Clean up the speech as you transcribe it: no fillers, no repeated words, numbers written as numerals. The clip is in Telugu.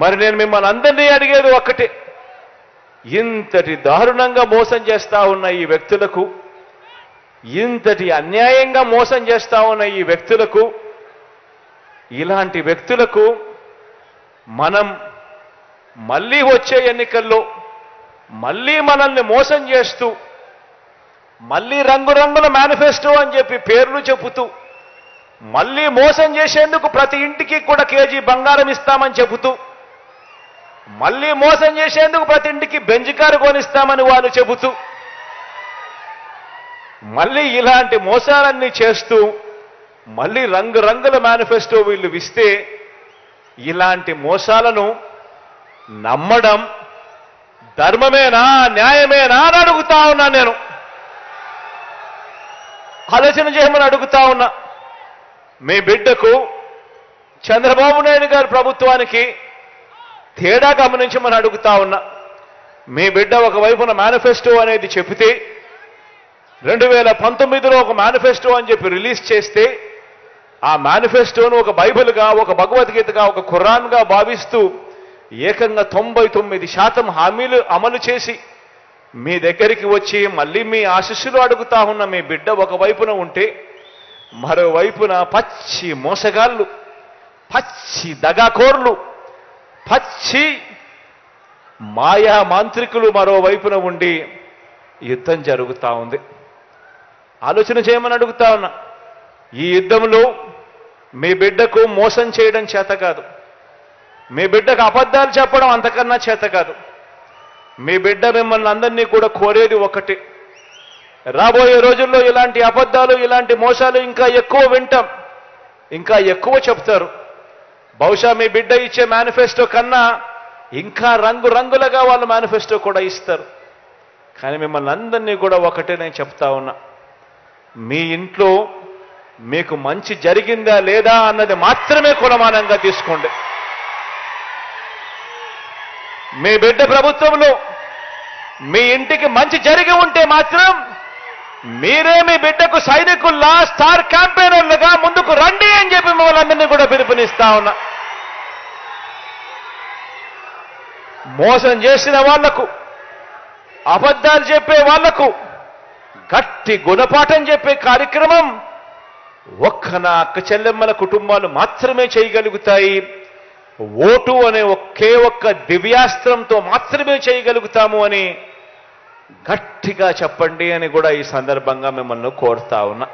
మరి నేను మిమ్మల్ని అందరినీ అడిగేది ఒక్కటే, ఇంతటి దారుణంగా మోసం చేస్తా ఉన్న ఈ వ్యక్తులకు, ఇంతటి అన్యాయంగా మోసం చేస్తా ఉన్న ఈ వ్యక్తులకు, ఇలాంటి వ్యక్తులకు మనం మళ్ళీ వచ్చే ఎన్నికల్లో మళ్ళీ మనల్ని మోసం చేస్తూ, మళ్ళీ రంగురంగుల మేనిఫెస్టో అని చెప్పి పేర్లు చెబుతూ, మళ్ళీ మోసం చేసేందుకు ప్రతి ఇంటికి కూడా కేజీ బంగారం ఇస్తామని చెబుతూ, మళ్ళీ మోసం చేసేందుకు ప్రతి ఇంటికి బెంజ్ కారు కొనిస్తామని వాళ్ళు చెబుతూ, మళ్ళీ ఇలాంటి మోసాలన్నీ చేస్తూ, మళ్ళీ రంగురంగుల మేనిఫెస్టో వీళ్ళు ఇస్తే, ఇలాంటి మోసాలను నమ్మడం ధర్మమేనా, న్యాయమేనా అని అడుగుతా ఉన్నా. నేను ఆలోచన చేయమని అడుగుతా ఉన్నా. మీ బిడ్డకు చంద్రబాబు నాయుడు గారి ప్రభుత్వానికి తేడా గమనించమని అడుగుతా ఉన్నా. మీ బిడ్డ ఒకవైపున మేనిఫెస్టో అనేది చెబితే, 2019లో ఒక మేనిఫెస్టో అని చెప్పి రిలీజ్ చేస్తే, ఆ మేనిఫెస్టోను ఒక బైబిల్గా, ఒక భగవద్గీతగా, ఒక ఖురాన్గా భావిస్తూ ఏకంగా 99% హామీలు అమలు చేసి మీ దగ్గరికి వచ్చి మళ్ళీ మీ ఆశీస్సులు అడుగుతా ఉన్న మీ బిడ్డ ఒకవైపున ఉంటే, మరోవైపున పచ్చి మోసగాళ్ళు, పచ్చి దగాకోర్లు, పచ్చి మాయా మాంత్రికులు మరోవైపున ఉండి యుద్ధం జరుగుతూ ఉంది. ఆలోచన చేయమని అడుగుతా ఉన్నా. ఈ యుద్ధంలో మీ బిడ్డకు మోసం చేయడం చేత కాదు, మీ బిడ్డకు అబద్ధాలు చెప్పడం అంతకన్నా చేత కాదు. మీ బిడ్డ మిమ్మల్ని అందరినీ కూడా కోరేది ఒకటి, రాబోయే రోజుల్లో ఇలాంటి అబద్ధాలు, ఇలాంటి మోసాలు ఇంకా ఎక్కువ వింటాం, ఇంకా ఎక్కువ చెప్తారు. బహుశా మీ బిడ్డ ఇచ్చే మేనిఫెస్టో కన్నా ఇంకా రంగురంగులుగా వాళ్ళు మేనిఫెస్టో కూడా ఇస్తారు. కానీ మిమ్మల్ని అందరినీ కూడా ఒకటే నేను చెప్తా ఉన్నా, మీ ఇంట్లో మీకు మంచి జరిగిందా లేదా అన్నది మాత్రమే కొలమానంగా తీసుకోండి. మీ బిడ్డ ప్రభుత్వంలో మీ ఇంటికి మంచి జరిగి ఉంటే మాత్రం మీరే మీ బిడ్డకు సైనికుల్లా, స్టార్ క్యాంపెయినర్లుగా ముందుకు రండి అని చెప్పి మిమ్మల్ని అందరినీ కూడా పిలుపునిస్తా ఉన్నా. మోసం చేసిన వాళ్లకు, అబద్ధాలు చెప్పే వాళ్లకు గట్టి గుణపాఠం చెప్పే కార్యక్రమం ఒక్క నా అక్క చెల్లెమ్మల కుటుంబాలు మాత్రమే చేయగలుగుతాయి. ఓటు అనే ఒకే ఒక్క దివ్యాస్త్రంతో మాత్రమే చేయగలుగుతాము అని గట్టిగా చెప్పండి అని కూడా ఈ సందర్భంగా మిమ్మల్ని కోరుతా ఉన్నా.